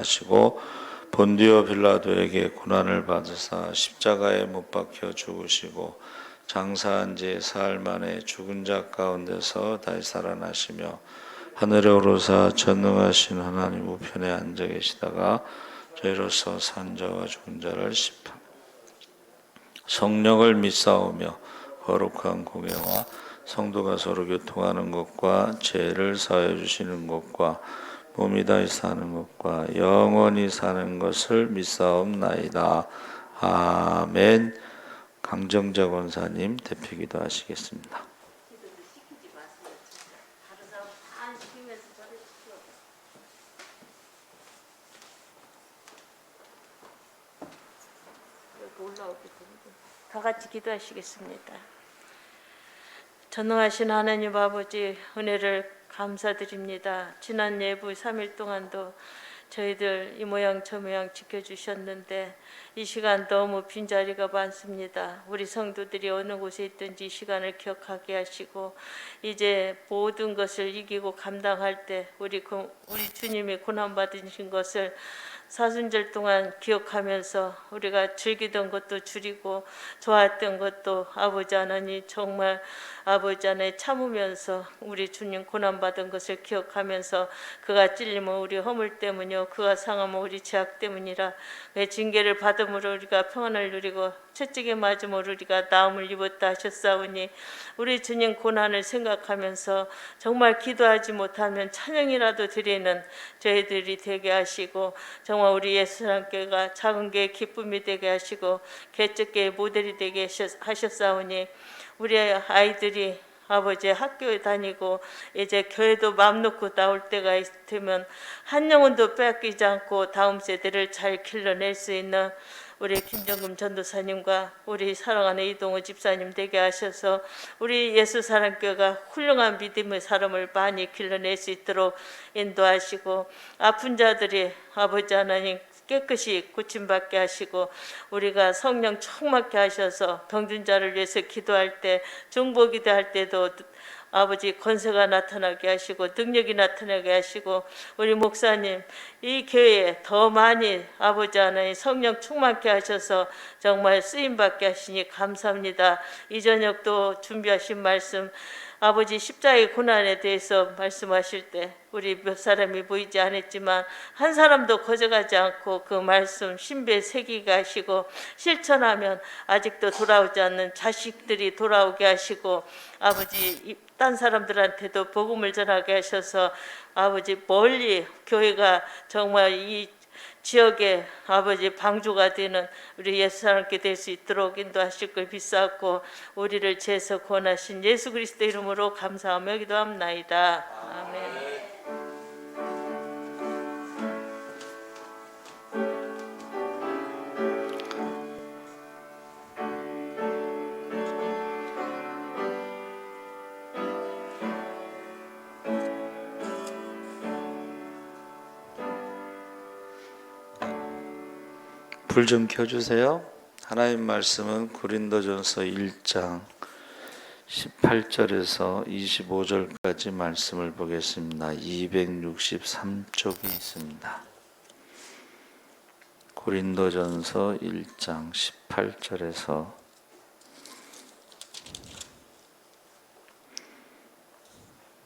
하시고 본디오 빌라도에게 고난을 받으사 십자가에 못 박혀 죽으시고 장사한 지 사흘 만에 죽은 자 가운데서 다시 살아나시며 하늘에 오르사 전능하신 하나님 우편에 앉아 계시다가 저희로서 산 자와 죽은 자를 심판 성령을 믿사오며 거룩한 공예와 성도가 서로 교통하는 것과 죄를 사하여 주시는 것과 몸이 다시 사는 것과 영원히 사는 것을 믿사옵나이다. 아멘. 강정자 권사님 대표기도 하시겠습니다. 다 같이 기도하시겠습니다. 전능하신 하나님 아버지, 은혜를 감사드립니다. 지난 예부 3일 동안도 저희들 이 모양 저 모양 지켜주셨는데 이 시간 너무 빈자리가 많습니다. 우리 성도들이 어느 곳에 있든지 이 시간을 기억하게 하시고 이제 모든 것을 이기고 감당할 때 우리 주님이 고난받으신 것을 사순절 동안 기억하면서 우리가 즐기던 것도 줄이고 좋았던 것도 아버지 하나님 정말 아버지 하나님 참으면서 우리 주님 고난받은 것을 기억하면서 그가 찔림은 우리 허물 때문이요 그가 상함은 우리 죄악 때문이라 왜 징계를 받음으로 우리가 평안을 누리고 채찍에 맞음으로 우리가 나음을 입었다 하셨사오니 우리 주님 고난을 생각하면서 정말 기도하지 못하면 찬양이라도 드리는 저희들이 되게 하시고 정말 우리 예수님께가 작은 게 기쁨이 되게 하시고 개척계의 모델이 되게 하셨사오니 우리 아이들이 아버지 학교에 다니고 이제 교회도 마음 놓고 나올 때가 있으면 한 영혼도 빼앗기지 않고 다음 세대를 잘 길러낼 수 있는 우리 김정금 전도사님과 우리 사랑하는 이동호 집사님 되게 하셔서 우리 예수 사랑교회가 훌륭한 믿음의 사람을 많이 길러낼 수 있도록 인도하시고 아픈 자들이 아버지 하나님 깨끗이 고침받게 하시고 우리가 성령 충만케 하셔서 병든 자를 위해서 기도할 때 중보기도할 때도 아버지 권세가 나타나게 하시고 능력이 나타나게 하시고 우리 목사님 이 교회에 더 많이 아버지 하나님 성령 충만케 하셔서 정말 쓰임받게 하시니 감사합니다. 이 저녁도 준비하신 말씀 아버지 십자가의 고난에 대해서 말씀하실 때 우리 몇 사람이 보이지 않았지만 한 사람도 거절하지 않고 그 말씀 신비에 새기게 하시고 실천하면 아직도 돌아오지 않는 자식들이 돌아오게 하시고 아버지 딴 사람들한테도 복음을 전하게 하셔서 아버지 멀리 교회가 정말 이 지역에 아버지 방주가 되는 우리 예수 사람께 될 수 있도록 인도하실 걸 비싸고 우리를 죄에서 구원하신 예수 그리스도 이름으로 감사하며 기도합나이다. 아멘. 불 좀 켜주세요. 하나님 말씀은 고린도전서 1장 18절에서 25절까지 말씀을 보겠습니다. 263쪽이 있습니다. 고린도전서 1장 18절에서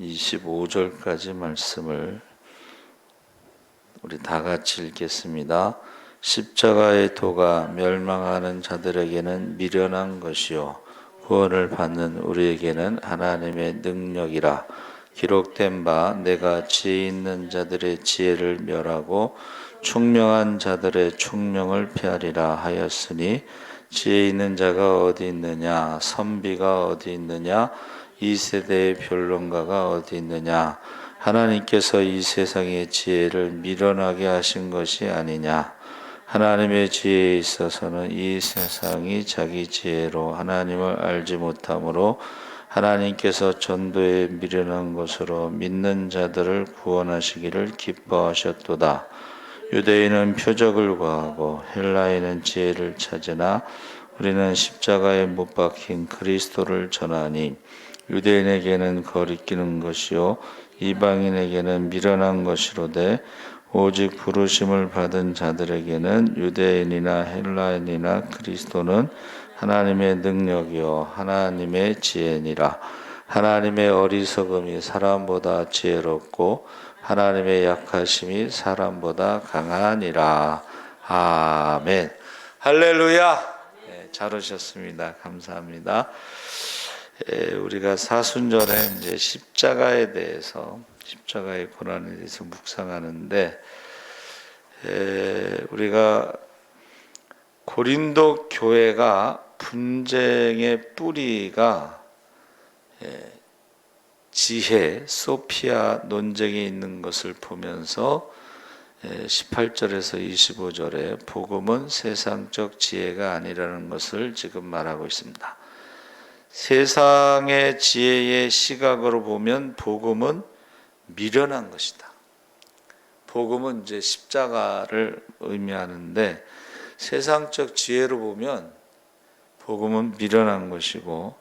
25절까지 말씀을 우리 다 같이 읽겠습니다. 십자가의 도가 멸망하는 자들에게는 미련한 것이요 구원을 받는 우리에게는 하나님의 능력이라. 기록된 바 내가 지혜 있는 자들의 지혜를 멸하고 총명한 자들의 총명을 폐하리라 하였으니 지혜 있는 자가 어디 있느냐 선비가 어디 있느냐 이 세대의 변론가가 어디 있느냐 하나님께서 이 세상의 지혜를 미련하게 하신 것이 아니냐. 하나님의 지혜에 있어서는 이 세상이 자기 지혜로 하나님을 알지 못하므로 하나님께서 전도에 미련한 것으로 믿는 자들을 구원하시기를 기뻐하셨도다. 유대인은 표적을 구하고 헬라인은 지혜를 찾으나 우리는 십자가에 못 박힌 그리스도를 전하니 유대인에게는 거리끼는 것이요 이방인에게는 미련한 것이로되 오직 부르심을 받은 자들에게는 유대인이나 헬라인이나 그리스도는 하나님의 능력이요 하나님의 지혜니라. 하나님의 어리석음이 사람보다 지혜롭고 하나님의 약하심이 사람보다 강하니라. 아멘. 할렐루야. 네, 잘 오셨습니다. 감사합니다. 우리가 사순절에 이제 십자가에 대해서, 십자가의 고난에 대해서 묵상하는데, 우리가 고린도 교회가 분쟁의 뿌리가 지혜, 소피아 논쟁이 있는 것을 보면서 18절에서 25절에 복음은 세상적 지혜가 아니라는 것을 지금 말하고 있습니다. 세상의 지혜의 시각으로 보면 복음은 미련한 것이다. 복음은 이제 십자가를 의미하는데 세상적 지혜로 보면 복음은 미련한 것이고,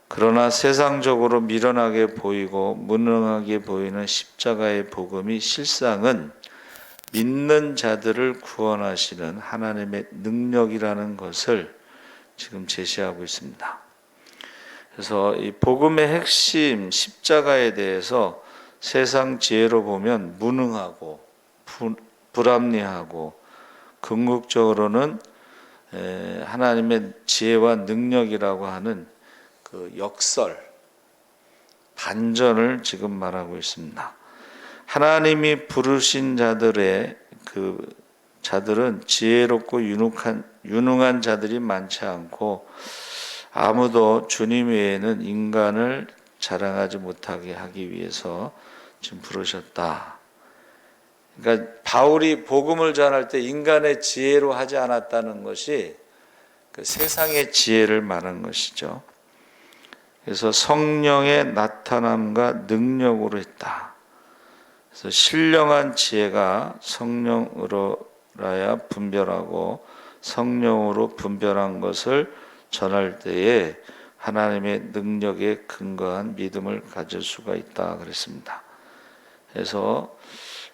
그러나 세상적으로 미련하게 보이고 무능하게 보이는 십자가의 복음이 실상은 믿는 자들을 구원하시는 하나님의 능력이라는 것을 지금 제시하고 있습니다. 그래서 이 복음의 핵심 십자가에 대해서 세상 지혜로 보면 무능하고 불합리하고, 궁극적으로는 하나님의 지혜와 능력이라고 하는 그 역설, 반전을 지금 말하고 있습니다. 하나님이 부르신 자들의 자들은 지혜롭고 유능한 자들이 많지 않고, 아무도 주님 외에는 인간을 자랑하지 못하게 하기 위해서 지금 부르셨다. 그러니까 바울이 복음을 전할 때 인간의 지혜로 하지 않았다는 것이 그 세상의 지혜를 말한 것이죠. 그래서 성령의 나타남과 능력으로 했다. 그래서 신령한 지혜가 성령으로라야 분별하고 성령으로 분별한 것을 전할 때에 하나님의 능력에 근거한 믿음을 가질 수가 있다 그랬습니다. 그래서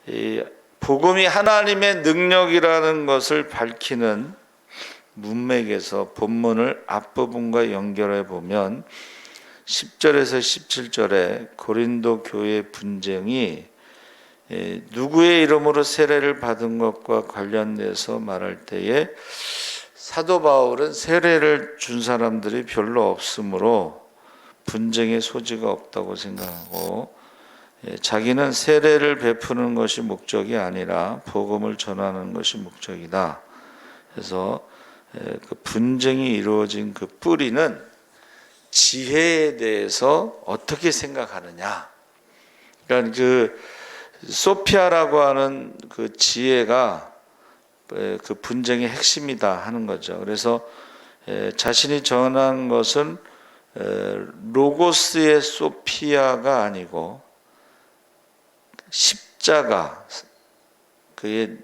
이 복음이 하나님의 능력이라는 것을 밝히는 문맥에서 본문을 앞부분과 연결해 보면 10절에서 17절에 고린도 교회 분쟁이 누구의 이름으로 세례를 받은 것과 관련돼서 말할 때에 사도 바울은 세례를 준 사람들이 별로 없으므로 분쟁의 소지가 없다고 생각하고, 자기는 세례를 베푸는 것이 목적이 아니라 복음을 전하는 것이 목적이다. 그래서 그 분쟁이 이루어진 그 뿌리는 지혜에 대해서 어떻게 생각하느냐. 그러니까 그 소피아라고 하는 그 지혜가 그 분쟁의 핵심이다 하는 거죠. 그래서 자신이 전한 것은 로고스의 소피아가 아니고 십자가, 그의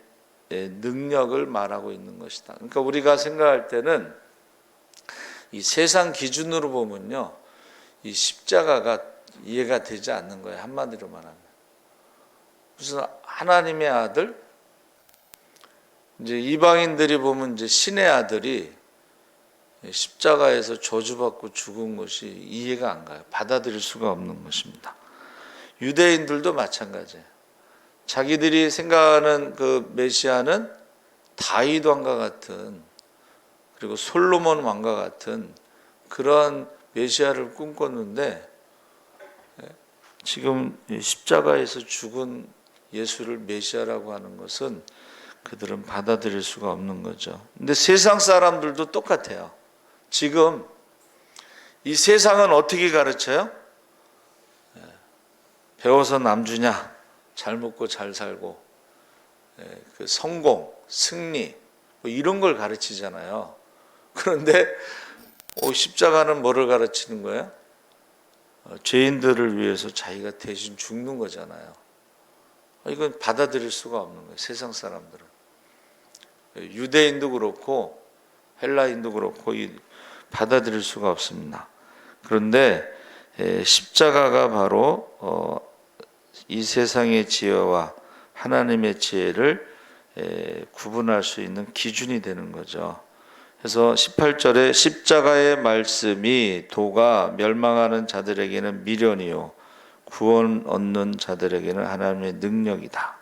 능력을 말하고 있는 것이다. 그러니까 우리가 생각할 때는 이 세상 기준으로 보면요, 이 십자가가 이해가 되지 않는 거예요. 한마디로 말하면 무슨 하나님의 아들, 이제 이방인들이 보면 이제 신의 아들이 십자가에서 저주받고 죽은 것이 이해가 안 가요. 받아들일 수가 없는 것입니다. 유대인들도 마찬가지예요. 자기들이 생각하는 그 메시아는 다윗 왕과 같은, 그리고 솔로몬 왕과 같은 그런 메시아를 꿈꿨는데, 지금 십자가에서 죽은 예수를 메시아라고 하는 것은 그들은 받아들일 수가 없는 거죠. 근데 세상 사람들도 똑같아요. 지금 이 세상은 어떻게 가르쳐요? 배워서 남주냐, 잘 먹고 잘 살고, 그 성공, 승리, 뭐 이런 걸 가르치잖아요. 그런데 십자가는 뭐를 가르치는 거예요? 죄인들을 위해서 자기가 대신 죽는 거잖아요. 이건 받아들일 수가 없는 거예요. 세상 사람들은. 유대인도 그렇고 헬라인도 그렇고 받아들일 수가 없습니다. 그런데 십자가가 바로 이 세상의 지혜와 하나님의 지혜를 구분할 수 있는 기준이 되는 거죠. 그래서 18절에 십자가의 말씀이 도가 멸망하는 자들에게는 미련이요 구원 얻는 자들에게는 하나님의 능력이다.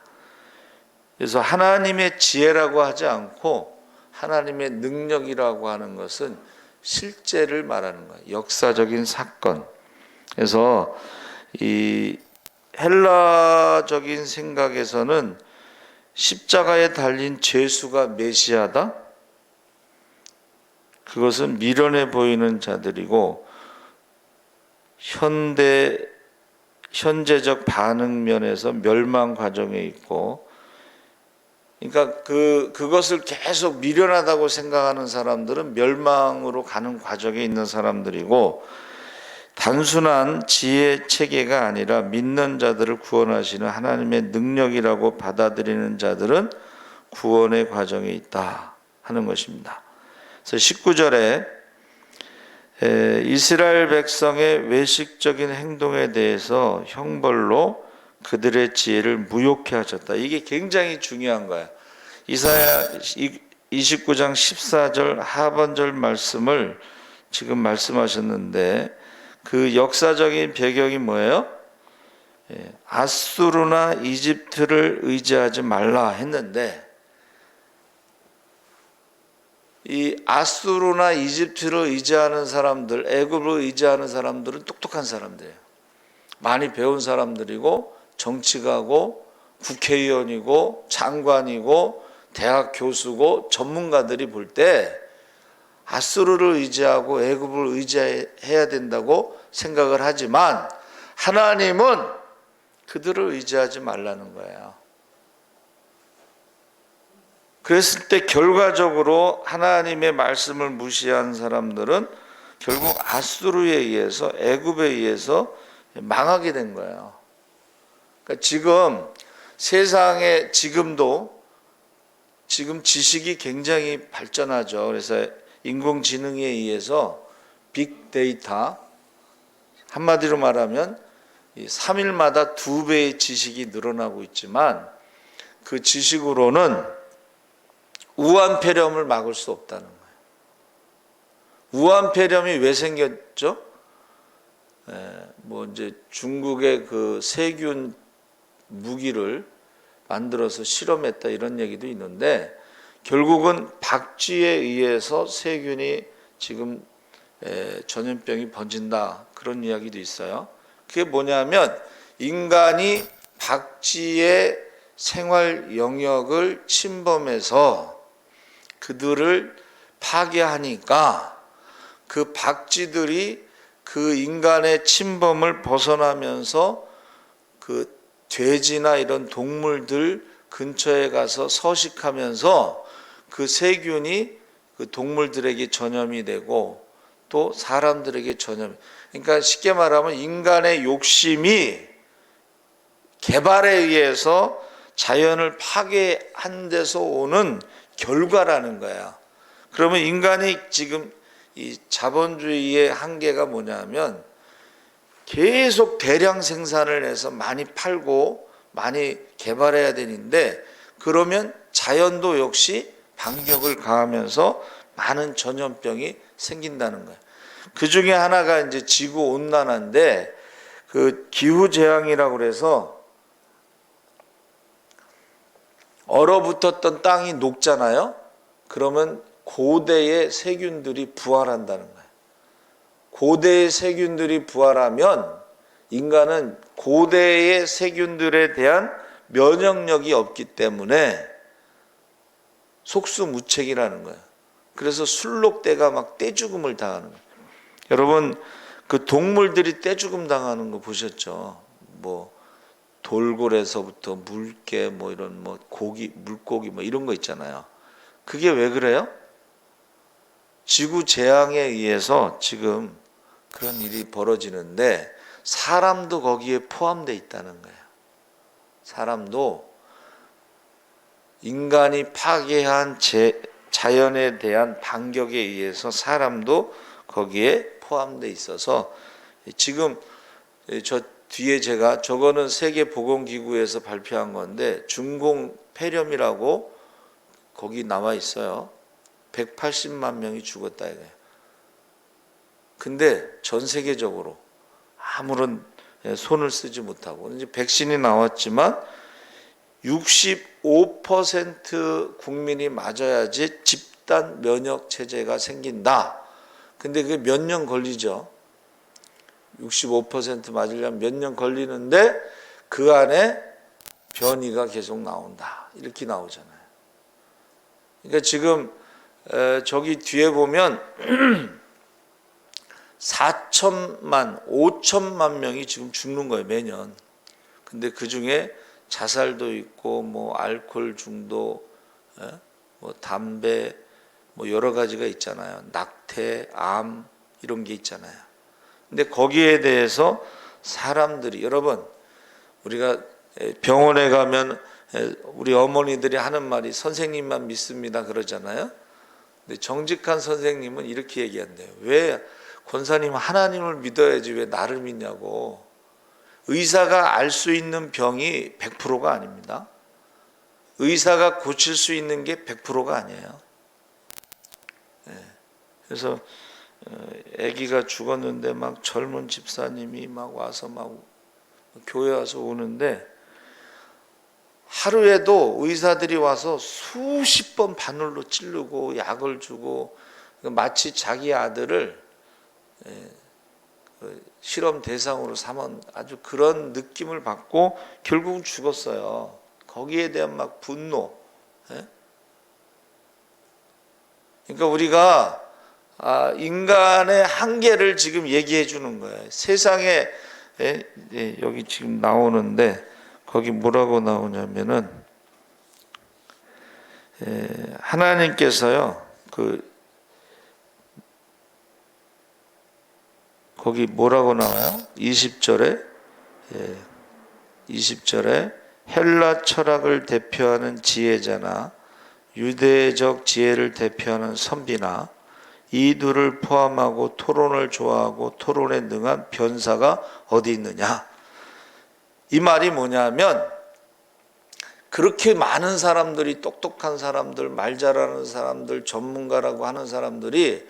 그래서 하나님의 지혜라고 하지 않고 하나님의 능력이라고 하는 것은 실제를 말하는 거예요. 역사적인 사건. 그래서 이 헬라적인 생각에서는 십자가에 달린 죄수가 메시아다? 그것은 미련해 보이는 자들이고 현재적 반응 면에서 멸망 과정에 있고, 그러니까 그것을 계속 미련하다고 생각하는 사람들은 멸망으로 가는 과정에 있는 사람들이고, 단순한 지혜 체계가 아니라 믿는 자들을 구원하시는 하나님의 능력이라고 받아들이는 자들은 구원의 과정에 있다 하는 것입니다. 그래서 19절에 이스라엘 백성의 외식적인 행동에 대해서 형벌로 그들의 지혜를 무욕케 하셨다. 이게 굉장히 중요한 거예요. 이사야 29장 14절 하반절 말씀을 지금 말씀하셨는데 그 역사적인 배경이 뭐예요? 아수르나 이집트를 의지하지 말라 했는데, 이 아수르나 이집트를 의지하는 사람들, 애굽을 의지하는 사람들은 똑똑한 사람들이에요. 많이 배운 사람들이고 정치가고 국회의원이고 장관이고 대학 교수고 전문가들이 볼 때 아수르를 의지하고 애굽을 의지해야 된다고 생각을 하지만 하나님은 그들을 의지하지 말라는 거예요. 그랬을 때 결과적으로 하나님의 말씀을 무시한 사람들은 결국 아수르에 의해서 애굽에 의해서 망하게 된 거예요. 그러니까 지금 세상에 지금 지식이 굉장히 발전하죠. 그래서 인공지능에 의해서 빅데이터, 한마디로 말하면 3일마다 2배의 지식이 늘어나고 있지만 그 지식으로는 우한폐렴을 막을 수 없다는 거예요. 우한폐렴이 왜 생겼죠? 이제 중국의 그 세균 무기를 만들어서 실험했다 이런 얘기도 있는데, 결국은 박쥐에 의해서 세균이 지금 전염병이 번진다 그런 이야기도 있어요. 그게 뭐냐면 인간이 박쥐의 생활 영역을 침범해서 그들을 파괴하니까 그 박쥐들이 그 인간의 침범을 벗어나면서 그 돼지나 이런 동물들 근처에 가서 서식하면서 그 세균이 그 동물들에게 전염이 되고 또 사람들에게 전염. 그러니까 쉽게 말하면 인간의 욕심이 개발에 의해서 자연을 파괴한 데서 오는 결과라는 거야. 그러면 인간이 지금 이 자본주의의 한계가 뭐냐면 계속 대량 생산을 해서 많이 팔고 많이 개발해야 되는데, 그러면 자연도 역시 반격을 가하면서 많은 전염병이 생긴다는 거예요. 그 중에 하나가 이제 지구 온난화인데, 그 기후 재앙이라고 그래서 얼어붙었던 땅이 녹잖아요. 그러면 고대의 세균들이 부활한다는 거예요. 고대의 세균들이 부활하면 인간은 고대의 세균들에 대한 면역력이 없기 때문에 속수무책이라는 거예요. 그래서 술록대가 막 떼죽음을 당하는 거예요. 여러분, 그 동물들이 떼죽음 당하는 거 보셨죠? 돌고래서부터 물개, 이런 고기, 물고기 이런 거 있잖아요. 그게 왜 그래요? 지구 재앙에 의해서 지금 그런 일이 벌어지는데 사람도 거기에 포함되어 있다는 거예요. 사람도 인간이 파괴한 자연에 대한 반격에 의해서 사람도 거기에 포함되어 있어서 지금 뒤에 제가 저거는 세계보건기구에서 발표한 건데 중공 폐렴이라고 거기 나와 있어요. 180만 명이 죽었다 이거예요. 근데 전 세계적으로 아무런 손을 쓰지 못하고 이제 백신이 나왔지만 65% 국민이 맞아야지 집단 면역 체제가 생긴다. 근데 그게 몇 년 걸리죠. 65% 맞으려면 몇 년 걸리는데 그 안에 변이가 계속 나온다. 이렇게 나오잖아요. 그러니까 지금 저기 뒤에 보면 4천만, 5천만 명이 지금 죽는 거예요, 매년. 근데 그 중에 자살도 있고, 뭐, 알코올 중독, 뭐, 담배, 뭐, 여러 가지가 있잖아요. 낙태, 암, 이런 게 있잖아요. 근데 거기에 대해서 사람들이, 여러분, 우리가 병원에 가면 우리 어머니들이 하는 말이 선생님만 믿습니다 그러잖아요. 근데 정직한 선생님은 이렇게 얘기한대요. 왜 권사님 하나님을 믿어야지 왜 나를 믿냐고. 의사가 알 수 있는 병이 100%가 아닙니다. 의사가 고칠 수 있는 게 100%가 아니에요. 그래서 아기가 죽었는데 막 젊은 집사님이 막 와서 막 교회 와서 우는데 하루에도 의사들이 와서 수십 번 바늘로 찌르고 약을 주고 마치 자기 아들을 실험 대상으로 삼은 아주 그런 느낌을 받고 결국은 죽었어요. 거기에 대한 막 분노. 그러니까 우리가 인간의 한계를 지금 얘기해 주는 거예요. 세상에 여기 지금 나오는데 거기 뭐라고 나오냐면은 하나님께서요 거기 뭐라고 나와요? 20절에 헬라 철학을 대표하는 지혜자나 유대적 지혜를 대표하는 선비나 이 둘을 포함하고 토론을 좋아하고 토론에 능한 변사가 어디 있느냐? 이 말이 뭐냐면 그렇게 많은 사람들이 똑똑한 사람들, 말 잘하는 사람들, 전문가라고 하는 사람들이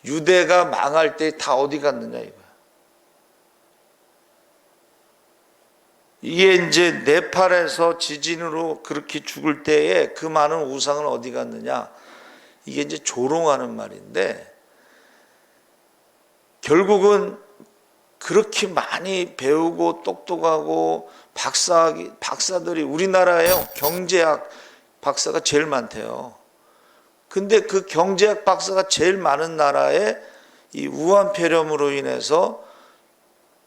유대가 망할 때 다 어디 갔느냐 이거야. 이게 이제 네팔에서 지진으로 그렇게 죽을 때에 그 많은 우상은 어디 갔느냐. 이게 이제 조롱하는 말인데 결국은 그렇게 많이 배우고 똑똑하고 박사들이 우리나라에요. 경제학 박사가 제일 많대요. 근데 그 경제학 박사가 제일 많은 나라에 이 우한 폐렴으로 인해서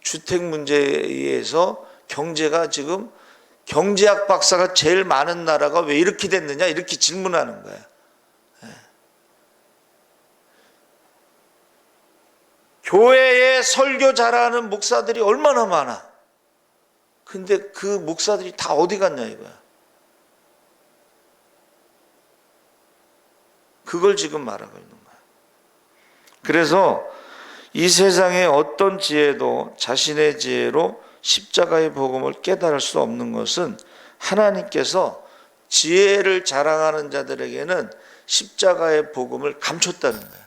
주택 문제에 의해서 경제가 지금 경제학 박사가 제일 많은 나라가 왜 이렇게 됐느냐 이렇게 질문하는 거예요. 교회에 설교 잘하는 목사들이 얼마나 많아. 근데 그 목사들이 다 어디 갔냐 이거야. 그걸 지금 말하고 있는 거야. 그래서 이 세상의 어떤 지혜도 자신의 지혜로 십자가의 복음을 깨달을 수 없는 것은 하나님께서 지혜를 자랑하는 자들에게는 십자가의 복음을 감췄다는 거예요.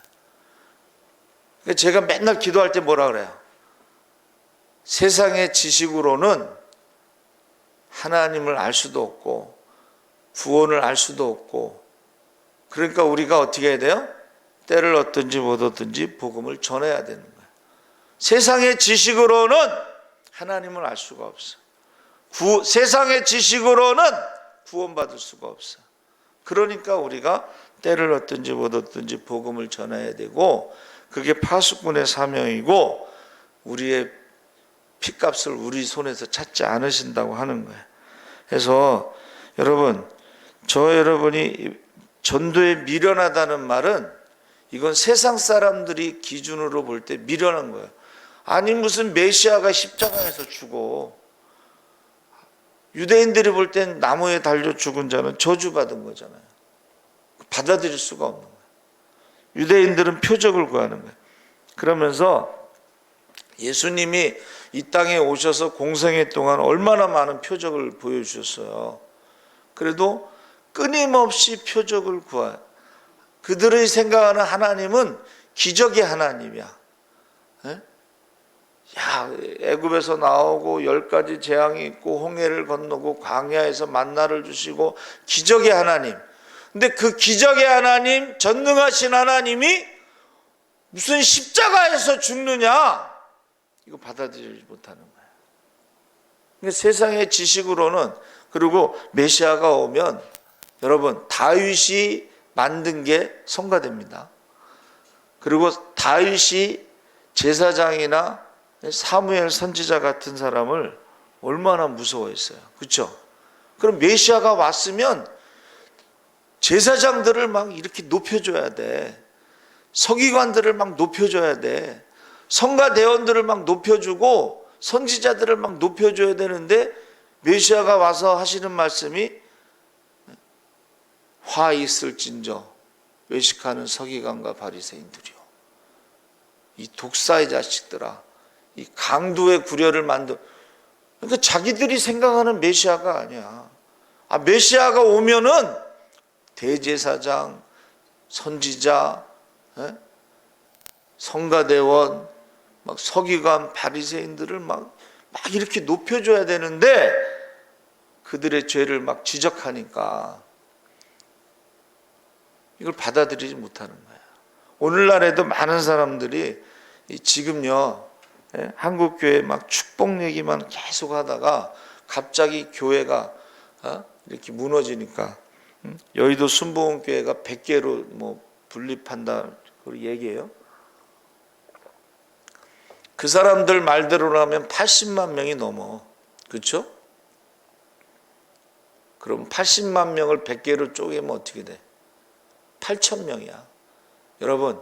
제가 맨날 기도할 때 뭐라 그래요? 세상의 지식으로는 하나님을 알 수도 없고 구원을 알 수도 없고 그러니까 우리가 어떻게 해야 돼요? 때를 얻든지 못 얻든지 복음을 전해야 되는 거예요. 세상의 지식으로는 하나님을 알 수가 없어. 세상의 지식으로는 구원받을 수가 없어. 그러니까 우리가 때를 얻든지 못 얻든지 복음을 전해야 되고 그게 파수꾼의 사명이고 우리의 피값을 우리 손에서 찾지 않으신다고 하는 거예요. 그래서 여러분, 여러분이 전도에 미련하다는 말은 이건 세상 사람들이 기준으로 볼 때 미련한 거예요. 아니 무슨 메시아가 십자가에서 죽어. 유대인들이 볼 땐 나무에 달려 죽은 자는 저주받은 거잖아요. 받아들일 수가 없는 거예요. 유대인들은 표적을 구하는 거예요. 그러면서 예수님이 이 땅에 오셔서 공생애 동안 얼마나 많은 표적을 보여주셨어요. 그래도 끊임없이 표적을 구하여 그들의 생각하는 하나님은 기적의 하나님이야. 에? 야, 애굽에서 나오고 10가지 재앙이 있고 홍해를 건너고 광야에서 만나를 주시고 기적의 하나님. 근데 그 기적의 하나님, 전능하신 하나님이 무슨 십자가에서 죽느냐? 이거 받아들이지 못하는 거예요. 그러니까 세상의 지식으로는, 그리고 메시아가 오면 여러분 다윗이 만든 게 성가됩니다. 그리고 다윗이 제사장이나 사무엘 선지자 같은 사람을 얼마나 무서워했어요. 그렇죠? 그럼 메시아가 왔으면 제사장들을 막 이렇게 높여줘야 돼. 서기관들을 막 높여줘야 돼. 성가대원들을 막 높여주고 선지자들을 막 높여줘야 되는데, 메시아가 와서 하시는 말씀이 화 있을진저 외식하는 서기관과 바리새인들이요, 이 독사의 자식들아, 이 강도의 구려를 만든. 그러니까 자기들이 생각하는 메시아가 아니야. 메시아가 오면은 대제사장, 선지자, 성가대원, 막 서기관, 바리새인들을 막 이렇게 높여줘야 되는데, 그들의 죄를 막 지적하니까 이걸 받아들이지 못하는 거예요. 오늘날에도 많은 사람들이 지금요, 한국교회 막 축복 얘기만 계속 하다가 갑자기 교회가 이렇게 무너지니까, 여의도 순복음교회가 100개로 뭐 분립한다 그 얘기해요. 그 사람들 말대로라면 80만 명이 넘어. 그렇죠? 그럼 80만 명을 100개로 쪼개면 어떻게 돼? 8,000명이야. 여러분,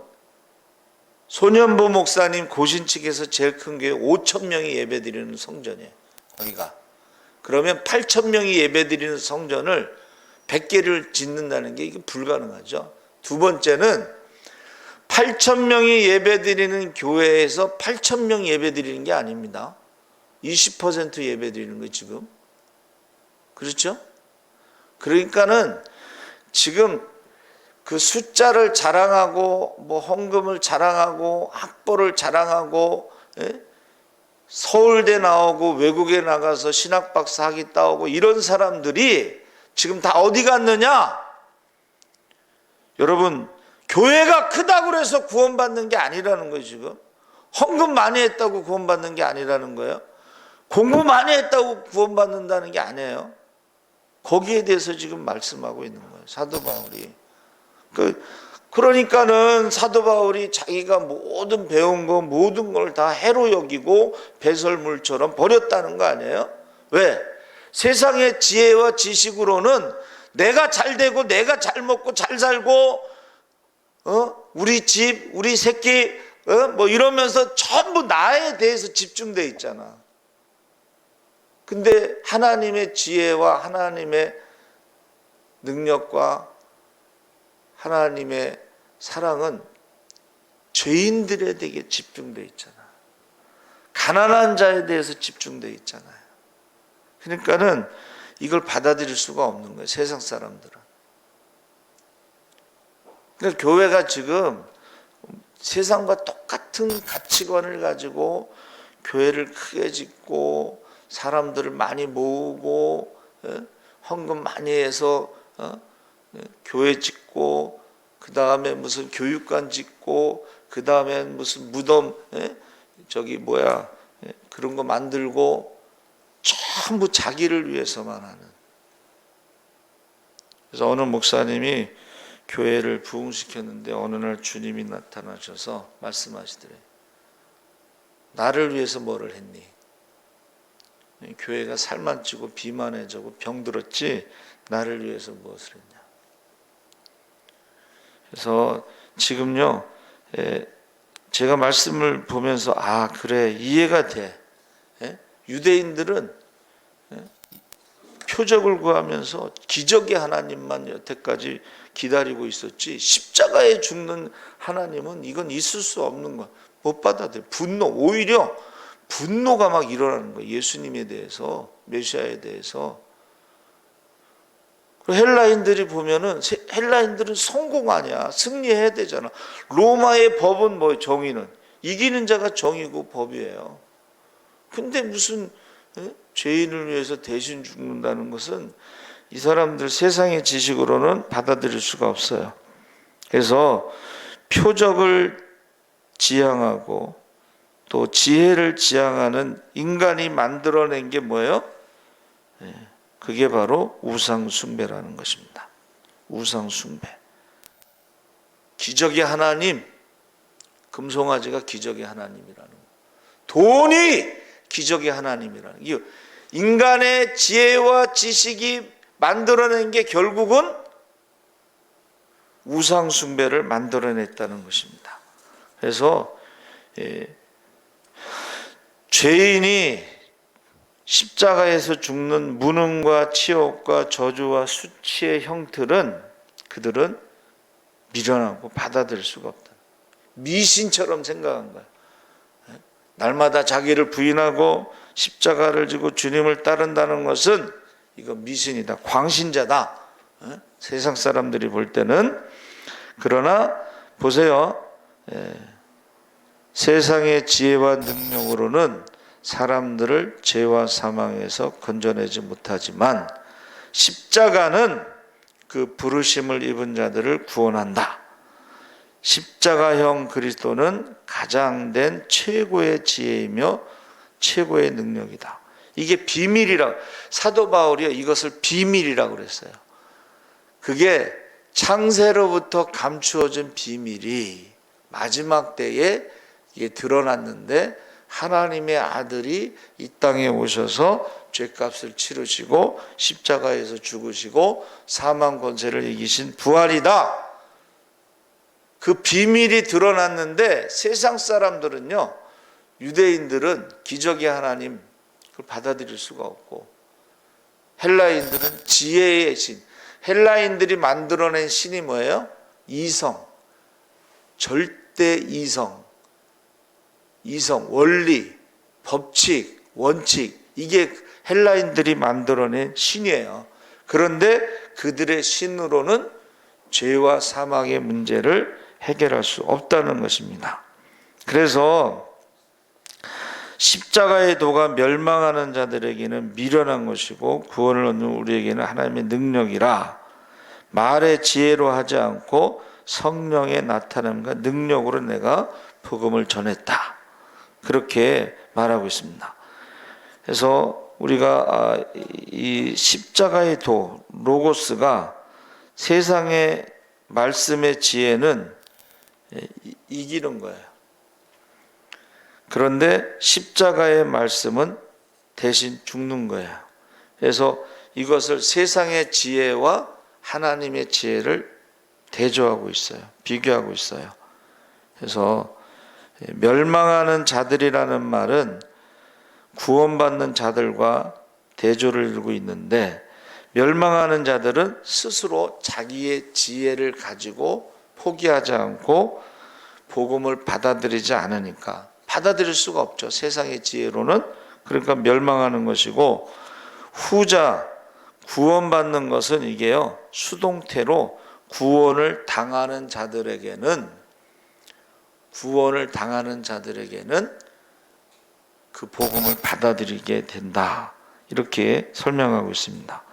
소년보 목사님 고신측에서 제일 큰 교회 5,000명이 예배드리는 성전이에요. 거기가. 그러면 8,000명이 예배드리는 성전을 100개를 짓는다는 게 이게 불가능하죠. 두 번째는 8,000명이 예배드리는 교회에서 8,000명 예배드리는 게 아닙니다. 20% 예배드리는 거예요, 지금. 그렇죠? 그러니까는 지금 그 숫자를 자랑하고 뭐 헌금을 자랑하고 학벌을 자랑하고, 서울대 나오고 외국에 나가서 신학박사 학위 따오고 이런 사람들이 지금 다 어디 갔느냐? 여러분, 교회가 크다고 해서 구원받는 게 아니라는 거예요. 지금 헌금 많이 했다고 구원받는 게 아니라는 거예요. 공부 많이 했다고 구원받는다는 게 아니에요. 거기에 대해서 지금 말씀하고 있는 거예요, 사도 바울이. 그러니까는 사도 바울이 자기가 모든 배운 거 모든 걸 다 해로 여기고 배설물처럼 버렸다는 거 아니에요? 왜? 세상의 지혜와 지식으로는 내가 잘 되고 내가 잘 먹고 잘 살고 우리 집 우리 새끼 뭐 이러면서 전부 나에 대해서 집중돼 있잖아. 근데 하나님의 지혜와 하나님의 능력과 하나님의 사랑은 죄인들에게 집중되어 있잖아. 가난한 자에 대해서 집중되어 있잖아요. 그러니까는 이걸 받아들일 수가 없는 거예요, 세상 사람들은. 그러니까 교회가 지금 세상과 똑같은 가치관을 가지고 교회를 크게 짓고 사람들을 많이 모으고 헌금 많이 해서 교회 짓고, 그 다음에 무슨 교육관 짓고, 그 다음에 무슨 무덤 그런 거 만들고, 전부 자기를 위해서만 하는. 그래서 어느 목사님이 교회를 부흥시켰는데 어느 날 주님이 나타나셔서 말씀하시더래요. 나를 위해서 뭐를 했니? 교회가 살만 찌고 비만해지고 병들었지 나를 위해서 무엇을 했냐? 그래서 지금요, 제가 말씀을 보면서 그래, 이해가 돼. 유대인들은 표적을 구하면서 기적의 하나님만 여태까지 기다리고 있었지, 십자가에 죽는 하나님은 이건 있을 수 없는 거 못 받아들여. 오히려 분노가 막 일어나는 거예요. 예수님에 대해서, 메시아에 대해서. 헬라인들이 보면은 헬라인들은 성공 아니야. 승리해야 되잖아. 로마의 법은 뭐 정의는 이기는 자가 정의고 법이에요. 근데 무슨 죄인을 위해서 대신 죽는다는 것은 이 사람들 세상의 지식으로는 받아들일 수가 없어요. 그래서 표적을 지향하고 또 지혜를 지향하는 인간이 만들어낸 게 뭐예요? 그게 바로 우상숭배라는 것입니다. 우상숭배. 기적의 하나님, 금송아지가 기적의 하나님이라는 거. 돈이 기적의 하나님이라는 거. 인간의 지혜와 지식이 만들어낸 게 결국은 우상숭배를 만들어냈다는 것입니다. 그래서 죄인이 십자가에서 죽는 무능과 치욕과 저주와 수치의 형틀은 그들은 미련하고 받아들일 수가 없다. 미신처럼 생각한 거야. 날마다 자기를 부인하고 십자가를 지고 주님을 따른다는 것은 이거 미신이다. 광신자다. 세상 사람들이 볼 때는. 그러나 보세요. 세상의 지혜와 능력으로는 사람들을 죄와 사망에서 건져내지 못하지만 십자가는 그 부르심을 입은 자들을 구원한다. 십자가형 그리스도는 가장된 최고의 지혜이며 최고의 능력이다. 이게 비밀이라, 사도 바울이 이것을 비밀이라고 그랬어요. 그게 창세로부터 감추어진 비밀이 마지막 때에 이게 드러났는데 하나님의 아들이 이 땅에 오셔서 죄값을 치르시고 십자가에서 죽으시고 사망 권세를 이기신 부활이다. 그 비밀이 드러났는데 세상 사람들은요, 유대인들은 기적의 하나님 그걸 받아들일 수가 없고, 헬라인들은 지혜의 신, 헬라인들이 만들어낸 신이 뭐예요? 이성, 절대 이성, 원리, 법칙, 원칙, 이게 헬라인들이 만들어낸 신이에요. 그런데 그들의 신으로는 죄와 사망의 문제를 해결할 수 없다는 것입니다. 그래서 십자가의 도가 멸망하는 자들에게는 미련한 것이고 구원을 얻는 우리에게는 하나님의 능력이라, 말의 지혜로 하지 않고 성령의 나타남과 능력으로 내가 복음을 전했다. 그렇게 말하고 있습니다. 그래서 우리가 이 십자가의 도, 로고스가 세상의 말씀의 지혜는 이기는 거예요. 그런데 십자가의 말씀은 대신 죽는 거예요. 그래서 이것을 세상의 지혜와 하나님의 지혜를 대조하고 있어요. 비교하고 있어요. 그래서 멸망하는 자들이라는 말은 구원받는 자들과 대조를 이루고 있는데, 멸망하는 자들은 스스로 자기의 지혜를 가지고 포기하지 않고 복음을 받아들이지 않으니까 받아들일 수가 없죠. 세상의 지혜로는. 그러니까 멸망하는 것이고, 후자 구원받는 것은 이게요, 수동태로 구원을 당하는 자들에게는 그 복음을 받아들이게 된다. 이렇게 설명하고 있습니다.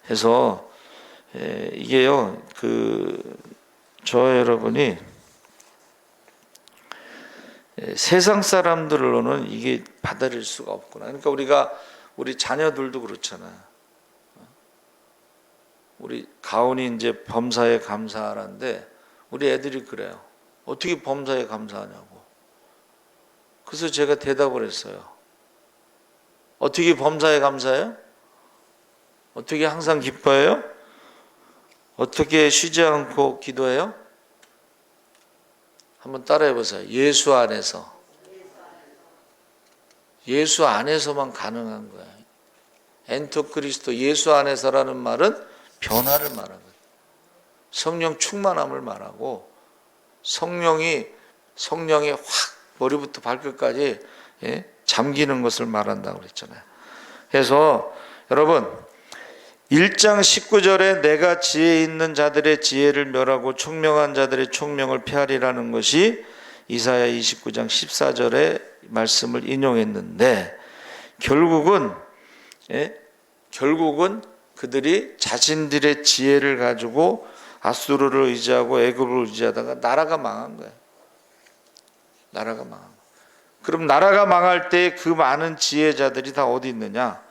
그래서 이게요, 저 여러분이 세상 사람들로는 이게 받아들일 수가 없구나. 그러니까 우리 자녀들도 그렇잖아요. 우리 가온이 이제 범사에 감사하라는데 우리 애들이 그래요. 어떻게 범사에 감사하냐고. 그래서 제가 대답을 했어요. 어떻게 범사에 감사해요? 어떻게 항상 기뻐해요? 어떻게 쉬지 않고 기도해요? 한번 따라해 보세요. 예수 안에서. 예수 안에서만 가능한 거야. 엔토 그리스도, 예수 안에서라는 말은 변화를 말하거든요. 성령 충만함을 말하고, 성령이 확 머리부터 발끝까지 잠기는 것을 말한다고 그랬잖아요. 그래서 여러분 1장 19절에 내가 지혜 있는 자들의 지혜를 멸하고 총명한 자들의 총명을 폐하리라는 것이 이사야 29장 14절의 말씀을 인용했는데 결국은 그들이 자신들의 지혜를 가지고 아수르를 의지하고 애굽을 의지하다가 나라가 망한 거예요. 나라가 망한 거예요. 그럼 나라가 망할 때 그 많은 지혜자들이 다 어디 있느냐?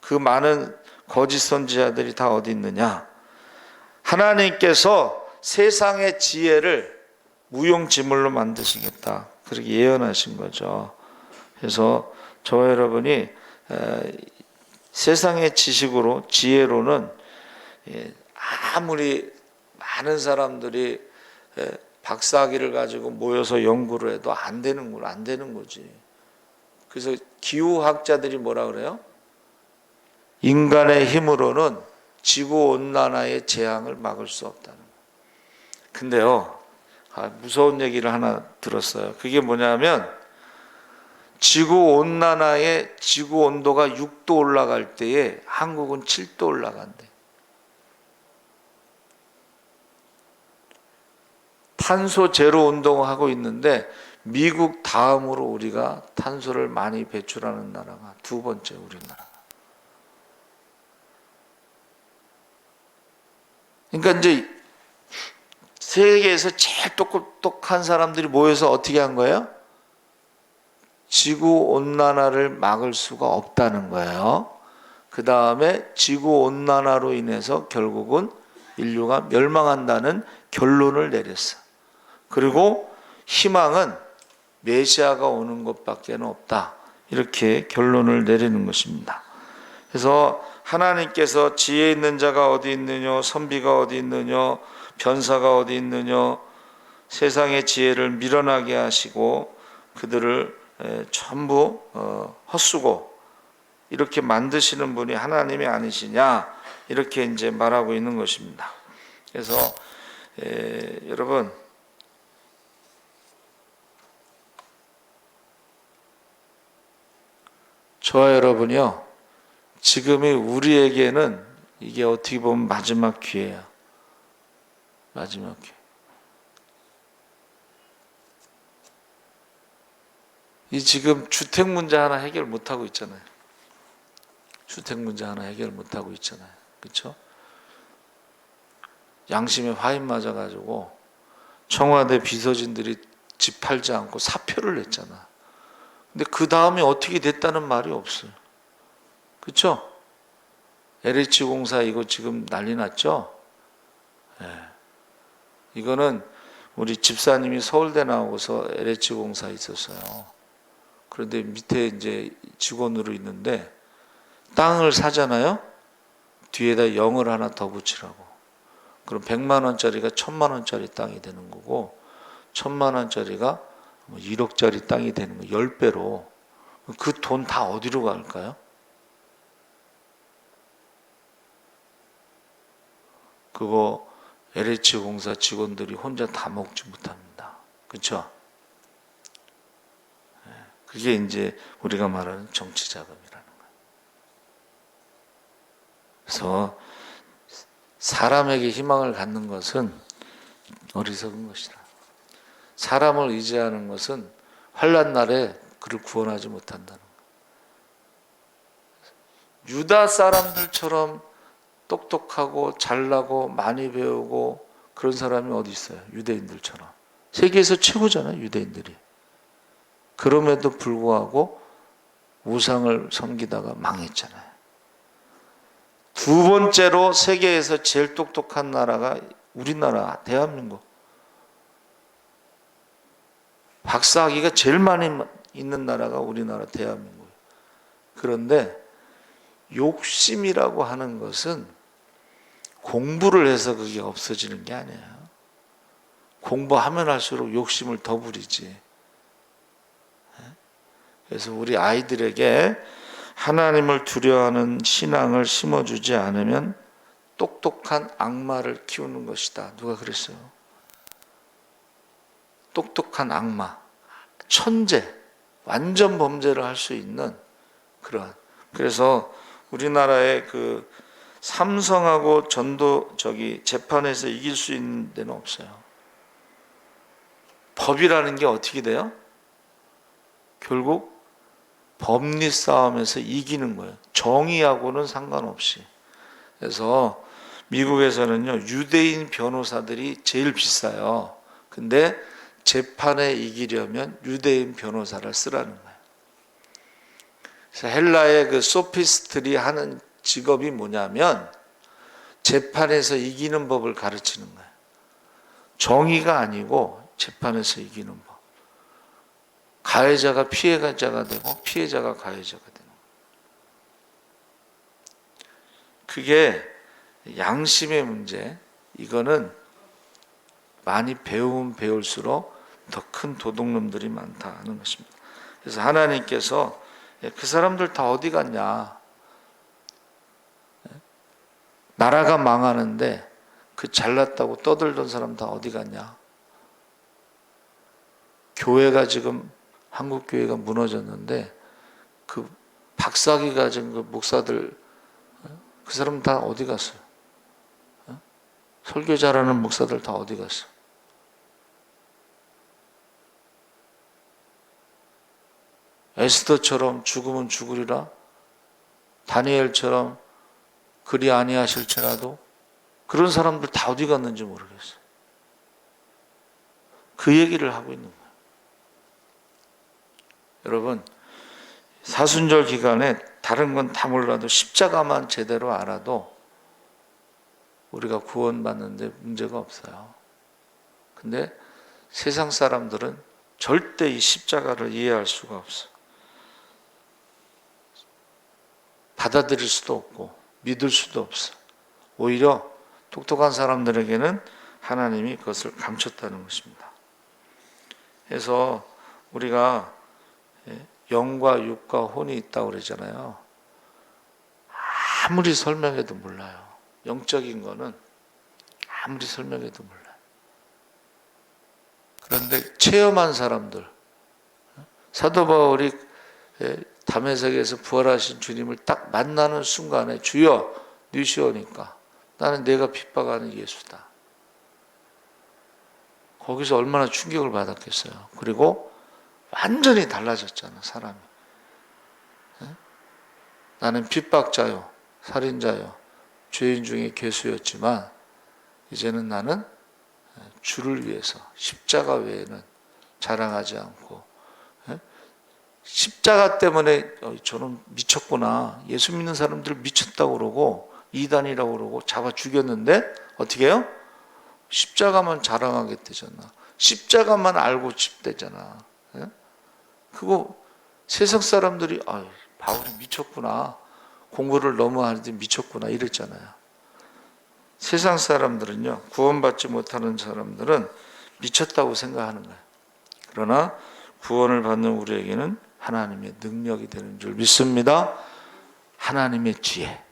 그 많은 거짓 선지자들이 다 어디 있느냐? 하나님께서 세상의 지혜를 무용지물로 만드시겠다. 그렇게 예언하신 거죠. 그래서 저와 여러분이 세상의 지식으로 지혜로는 아무리 많은 사람들이 박사학위를 가지고 모여서 연구를 해도 안 되는 거지. 그래서 기후학자들이 뭐라 그래요? 인간의 힘으로는 지구온난화의 재앙을 막을 수 없다는 거예요. 근데요, 무서운 얘기를 하나 들었어요. 그게 뭐냐면 지구온난화의 지구온도가 6도 올라갈 때에 한국은 7도 올라간대. 탄소 제로 운동을 하고 있는데 미국 다음으로 우리가 탄소를 많이 배출하는 나라가 두 번째 우리나라. 그러니까 이제 세계에서 제일 똑똑한 사람들이 모여서 어떻게 한 거예요? 지구 온난화를 막을 수가 없다는 거예요. 그 다음에 지구 온난화로 인해서 결국은 인류가 멸망한다는 결론을 내렸어. 그리고 희망은 메시아가 오는 것밖에 없다. 이렇게 결론을 내리는 것입니다. 그래서 하나님께서 지혜 있는 자가 어디 있느냐, 선비가 어디 있느냐, 변사가 어디 있느냐, 세상의 지혜를 밀어나게 하시고 그들을 전부 헛수고 이렇게 만드시는 분이 하나님이 아니시냐, 이렇게 이제 말하고 있는 것입니다. 그래서 여러분, 저와 여러분이요, 지금이 우리에게는 이게 어떻게 보면 마지막 기회야. 마지막 기회. 이 지금 주택 문제 하나 해결 못하고 있잖아요. 주택 문제 하나 해결 못하고 있잖아요. 그렇죠? 양심에 화인 맞아가지고 청와대 비서진들이 집 팔지 않고 사표를 냈잖아. 근데 그 다음에 어떻게 됐다는 말이 없어요. 그렇죠? LH공사 이거 지금 난리 났죠? 이거는 우리 집사님이 서울대 나오고서 LH공사에 있었어요. 그런데 밑에 이제 직원으로 있는데 땅을 사잖아요? 뒤에다 0을 하나 더 붙이라고. 그럼 100만 원짜리가 1000만 원짜리 땅이 되는 거고 1000만 원짜리가 1억짜리 땅이 되는 거 10배로. 그 돈 다 어디로 갈까요? 그거 LH공사 직원들이 혼자 다 먹지 못합니다. 그렇죠? 그게 이제 우리가 말하는 정치 자금이라는 거예요. 그래서 사람에게 희망을 갖는 것은 어리석은 것이다. 사람을 의지하는 것은 환난 날에 그를 구원하지 못한다는 거예요. 유다 사람들처럼 똑똑하고 잘나고 많이 배우고 그런 사람이 어디 있어요? 유대인들처럼. 세계에서 최고잖아요, 유대인들이. 그럼에도 불구하고 우상을 섬기다가 망했잖아요. 두 번째로 세계에서 제일 똑똑한 나라가 우리나라, 대한민국. 박사학위가 제일 많이 있는 나라가 우리나라, 대한민국. 그런데 욕심이라고 하는 것은 공부를 해서 그게 없어지는 게 아니에요. 공부하면 할수록 욕심을 더 부리지. 그래서 우리 아이들에게 하나님을 두려워하는 신앙을 심어주지 않으면 똑똑한 악마를 키우는 것이다. 누가 그랬어요? 똑똑한 악마, 천재, 완전 범죄를 할 수 있는 그러한. 그래서 우리나라의 그 삼성하고 전도 재판에서 이길 수 있는 데는 없어요. 법이라는 게 어떻게 돼요? 결국 법리 싸움에서 이기는 거예요. 정의하고는 상관없이. 그래서 미국에서는요, 유대인 변호사들이 제일 비싸요. 근데 재판에 이기려면 유대인 변호사를 쓰라는 거예요. 그래서 헬라의 그 소피스트리 하는 직업이 뭐냐면 재판에서 이기는 법을 가르치는 거예요. 정의가 아니고 재판에서 이기는 법. 가해자가 피해자가 되고 피해자가 가해자가 되는 거예요. 그게 양심의 문제. 이거는 많이 배우면 배울수록 더 큰 도둑놈들이 많다는 것입니다. 그래서 하나님께서 그 사람들 다 어디 갔냐? 나라가 망하는데 그 잘났다고 떠들던 사람 다 어디 갔냐? 교회가 지금 한국 교회가 무너졌는데 그 박사기 가진 그 목사들 그 사람 다 어디 갔어요? 설교 잘하는 목사들 다 어디 갔어? 에스더처럼 죽으면 죽으리라, 다니엘처럼 그리 아니하실지라도, 그런 사람들 다 어디 갔는지 모르겠어요. 그 얘기를 하고 있는 거예요. 여러분, 사순절 기간에 다른 건 다 몰라도 십자가만 제대로 알아도 우리가 구원받는데 문제가 없어요. 근데 세상 사람들은 절대 이 십자가를 이해할 수가 없어요. 받아들일 수도 없고 믿을 수도 없어요. 오히려 똑똑한 사람들에게는 하나님이 그것을 감췄다는 것입니다. 그래서 우리가 영과 육과 혼이 있다고 그러잖아요. 아무리 설명해도 몰라요. 영적인 거는 아무리 설명해도 몰라요. 그런데 체험한 사람들, 사도 바울이 다메섹에서 부활하신 주님을 딱 만나는 순간에 주여 니시오니까 나는 내가 핍박하는 예수다. 거기서 얼마나 충격을 받았겠어요. 그리고 완전히 달라졌잖아, 사람이. 나는 핍박자요, 살인자요, 죄인 중에 괴수였지만 이제는 나는 주를 위해서 십자가 외에는 자랑하지 않고, 십자가 때문에 저는 미쳤구나, 예수 믿는 사람들 미쳤다고 그러고 이단이라고 그러고 잡아 죽였는데 어떻게 해요? 십자가만 자랑하겠대잖아. 십자가만 알고 싶대잖아. 그거 세상 사람들이 바울이 미쳤구나, 공부를 너무 하는데 미쳤구나 이랬잖아요. 세상 사람들은요, 구원받지 못하는 사람들은 미쳤다고 생각하는 거예요. 그러나 구원을 받는 우리에게는 하나님의 능력이 되는 줄 믿습니다. 하나님의 지혜,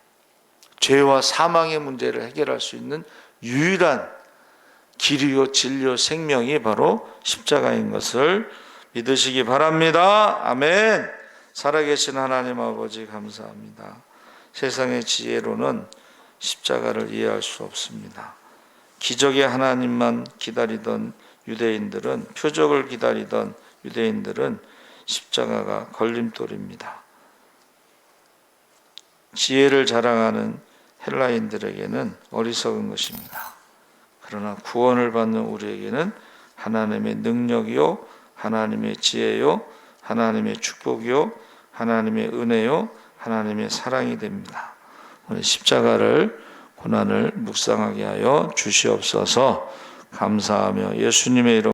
죄와 사망의 문제를 해결할 수 있는 유일한 길이요 진리요 생명이 바로 십자가인 것을 믿으시기 바랍니다. 아멘. 살아계신 하나님 아버지 감사합니다. 세상의 지혜로는 십자가를 이해할 수 없습니다. 기적의 하나님만 기다리던 유대인들은, 표적을 기다리던 유대인들은 십자가가 걸림돌입니다. 지혜를 자랑하는 헬라인들에게는 어리석은 것입니다. 그러나 구원을 받는 우리에게는 하나님의 능력이요, 하나님의 지혜요, 하나님의 축복이요, 하나님의 은혜요, 하나님의 사랑이 됩니다. 오늘 십자가를, 고난을 묵상하게 하여 주시옵소서. 감사하며 예수님의 이름